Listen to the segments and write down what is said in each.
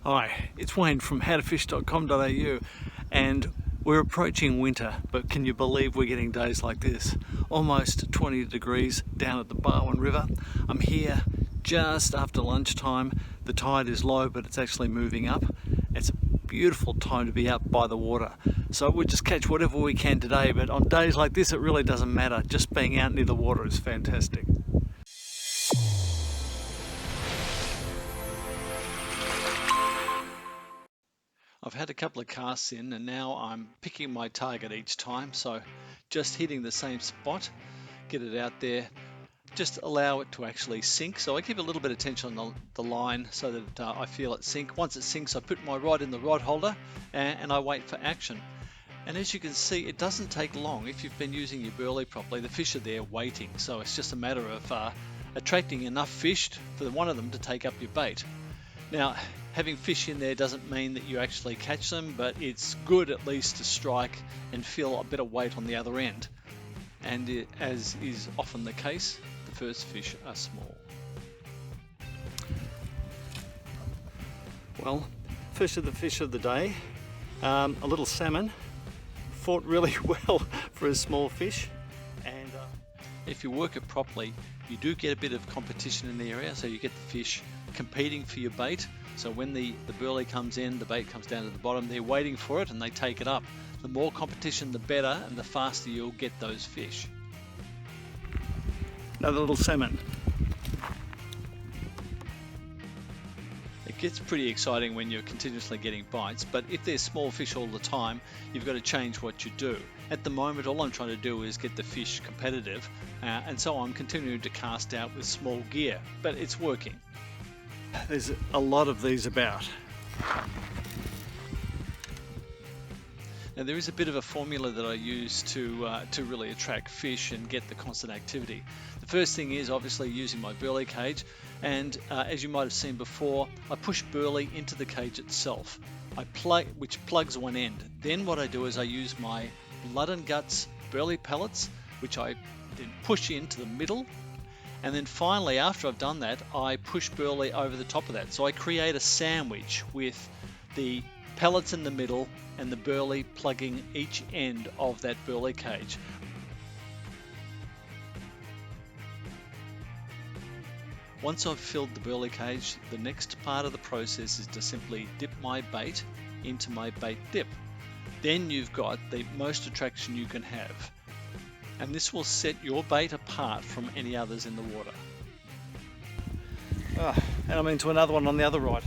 Hi, it's Wayne from howtofish.com.au, and we're approaching winter, but can you believe we're getting days like this? Almost 20 degrees down at the Barwon River. I'm here just after lunchtime. The tide is low, but it's actually moving up. It's a beautiful time to be out by the water. So we'll just catch whatever we can today, but on days like this it really doesn't matter. Just being out near the water is fantastic. I've had a couple of casts in and now I'm picking my target each time, so just hitting the same spot, get it out there, just allow it to actually sink. So I keep a little bit of tension on the line so that I feel it sink. Once it sinks, I put my rod in the rod holder and I wait for action. And as you can see, it doesn't take long. If you've been using your berley properly, the fish are there waiting, so it's just a matter of attracting enough fish for one of them to take up your bait. Now, having fish in there doesn't mean that you actually catch them, but it's good at least to strike and feel a bit of weight on the other end. And as is often the case, the first fish are small. Well, first of the fish of the day, a little salmon. Fought really well for a small fish. And if you work it properly, you do get a bit of competition in the area, so you get the fish competing for your bait. So when the berley comes in, the bait comes down to the bottom, they're waiting for it and they take it up. The more competition, the better, and the faster you'll get those fish. Another little salmon. It gets pretty exciting when you're continuously getting bites, but if there's small fish all the time, you've got to change what you do. At the moment, all I'm trying to do is get the fish competitive, and so I'm continuing to cast out with small gear, but it's working. There's a lot of these about. Now there is a bit of a formula that I use to really attract fish and get the constant activity. The first thing is obviously using my berley cage, and as you might have seen before, I push berley into the cage itself, which plugs one end. Then what I do is I use my blood and guts berley pellets, which I then push into the middle. And then finally, after I've done that, I push berley over the top of that. So I create a sandwich with the pellets in the middle and the berley plugging each end of that berley cage. Once I've filled the berley cage, the next part of the process is to simply dip my bait into my bait dip. Then you've got the most attraction you can have. And this will set your bait apart from any others in the water. And I'm into another one on the other rod.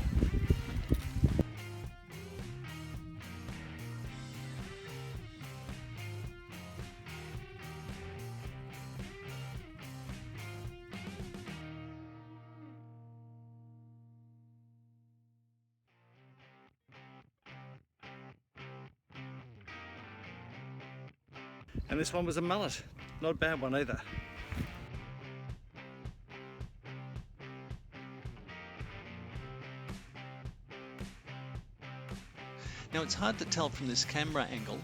And this one was a mullet, not a bad one either. Now it's hard to tell from this camera angle,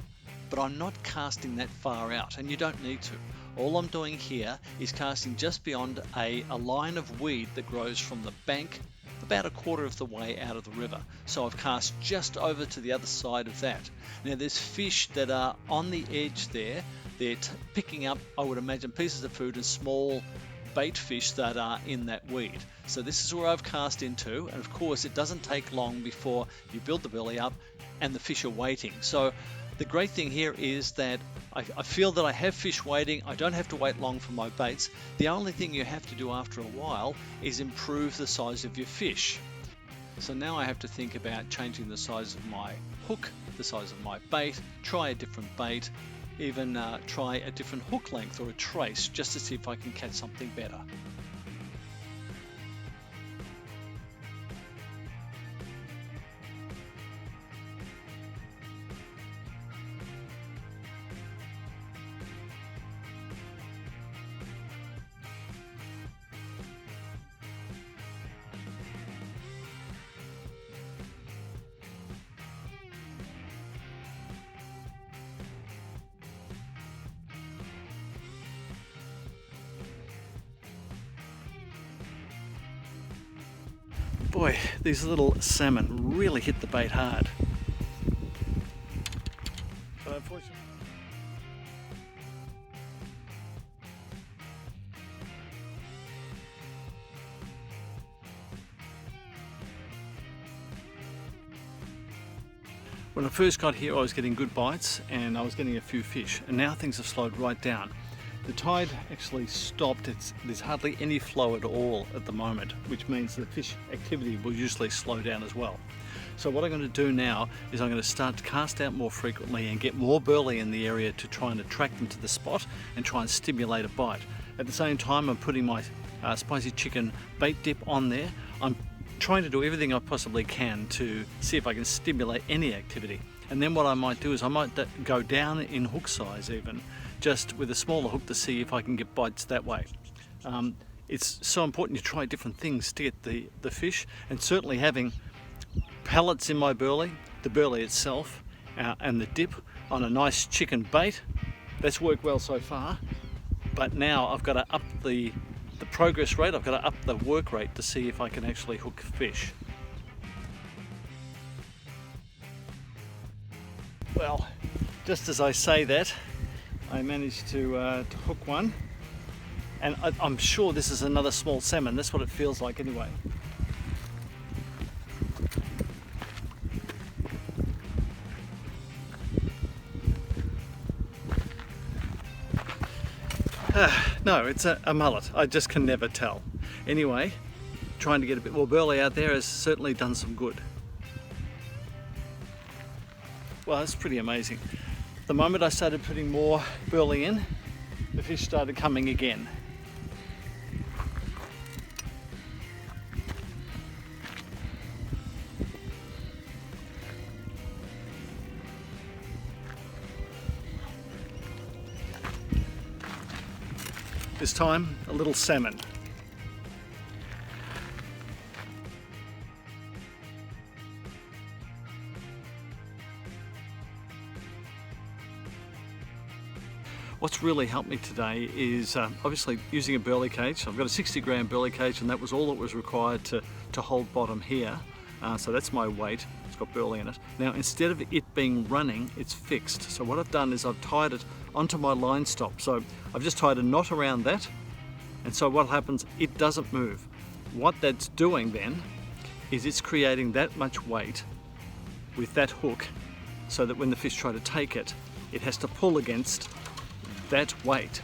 but I'm not casting that far out, and you don't need to. All I'm doing here is casting just beyond a line of weed that grows from the bank about a quarter of the way out of the river. So I've cast just over to the other side of that. Now there's fish that are on the edge there. They're picking up, I would imagine, pieces of food and small bait fish that are in that weed. So this is where I've cast into, and of course it doesn't take long before you build the berley up and the fish are waiting. So the great thing here is that I feel that I have fish waiting. I don't have to wait long for my baits. The only thing you have to do after a while is improve the size of your fish. So now I have to think about changing the size of my hook, the size of my bait, try a different bait, even try a different hook length or a trace just to see if I can catch something better. Boy, these little salmon really hit the bait hard. But unfortunately, when I first got here I was getting good bites and I was getting a few fish, and now things have slowed right down. The tide actually stopped. There's hardly any flow at all at the moment, which means the fish activity will usually slow down as well. So what I'm going to do now is I'm going to start to cast out more frequently and get more burley in the area to try and attract them to the spot and try and stimulate a bite. At the same time, I'm putting my spicy chicken bait dip on there. I'm trying to do everything I possibly can to see if I can stimulate any activity. And then what I might do is I might go down in hook size even, just with a smaller hook to see if I can get bites that way. It's so important you try different things to get the fish, and certainly having pellets in my burley, the burley itself, and the dip on a nice chicken bait, that's worked well so far. But now I've got to up the progress rate, I've got to up the work rate to see if I can actually hook fish. Well, just as I say that, I managed to hook one, and I'm sure this is another small salmon. That's what it feels like anyway. No, it's a mullet. I just can never tell. Anyway, trying to get a bit more burley out there has certainly done some good. Well, that's pretty amazing. The moment I started putting more burley in, the fish started coming again. This time, a little salmon. What's really helped me today is obviously using a burley cage. I've got a 60-gram burley cage, and that was all that was required to hold bottom here. So that's my weight. It's got burley in it. Now, instead of it being running, it's fixed. So what I've done is I've tied it onto my line stop. So I've just tied a knot around that, and so what happens, it doesn't move. What that's doing then is it's creating that much weight with that hook, so that when the fish try to take it, it has to pull against that weight.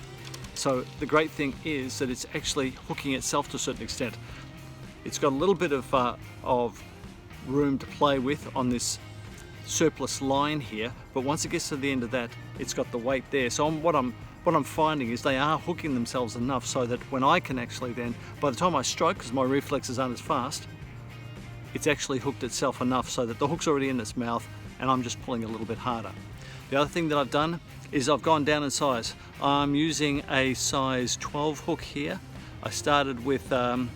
So the great thing is that it's actually hooking itself to a certain extent. It's got a little bit of room to play with on this surplus line here, but once it gets to the end of that, it's got the weight there. So what I'm finding is they are hooking themselves enough so that when I can actually then, by the time I strike, because my reflexes aren't as fast, it's actually hooked itself enough so that the hook's already in its mouth and I'm just pulling a little bit harder. The other thing that I've done is I've gone down in size. I'm using a size 12 hook here. I started with a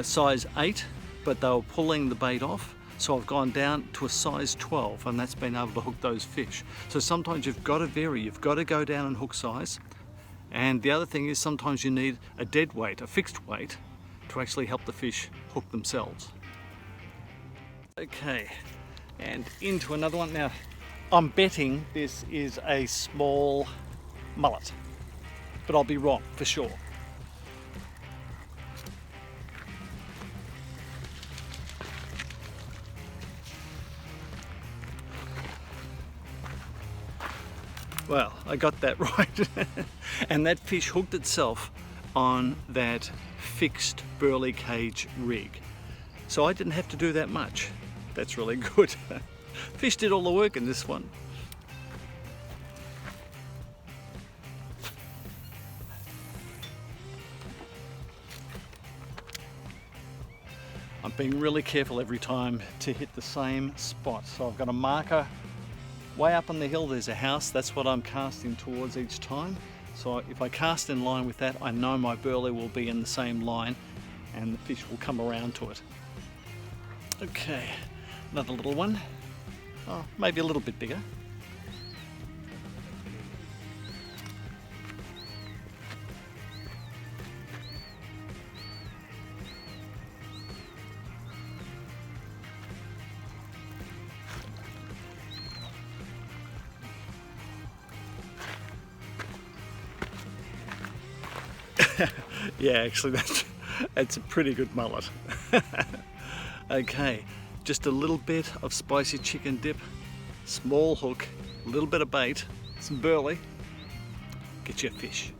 size 8, but they were pulling the bait off. So I've gone down to a size 12, and that's been able to hook those fish. So sometimes you've got to vary, you've got to go down in hook size. And the other thing is sometimes you need a dead weight, a fixed weight, to actually help the fish hook themselves. Okay, and into another one. Now, I'm betting this is a small mullet, but I'll be wrong for sure. Well, I got that right. And that fish hooked itself on that fixed burley cage rig. So I didn't have to do that much. That's really good. Fish did all the work in this one. I'm being really careful every time to hit the same spot. So I've got a marker way up on the hill. There's a house. That's what I'm casting towards each time. So if I cast in line with that, I know my burley will be in the same line and the fish will come around to it. Okay, another little one. Oh, maybe a little bit bigger. Yeah, actually that's a pretty good mullet. Okay, just a little bit of spicy chicken dip, small hook, a little bit of bait, some burley, get you a fish.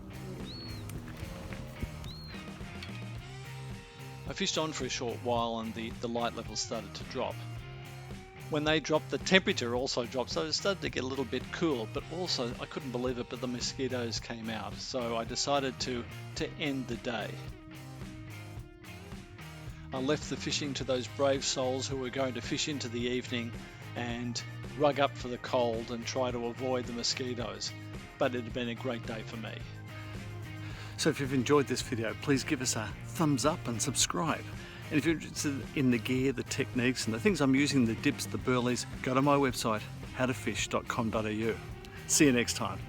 I fished on for a short while and the light levels started to drop. When they dropped, the temperature also dropped, so it started to get a little bit cool, but also, I couldn't believe it, but the mosquitoes came out, so I decided to end the day. I left the fishing to those brave souls who were going to fish into the evening and rug up for the cold and try to avoid the mosquitoes, but it had been a great day for me. So if you've enjoyed this video, please give us a thumbs up and subscribe. And if you're interested in the gear, the techniques and the things I'm using, the dips, the burleys, go to my website, howtofish.com.au. See you next time.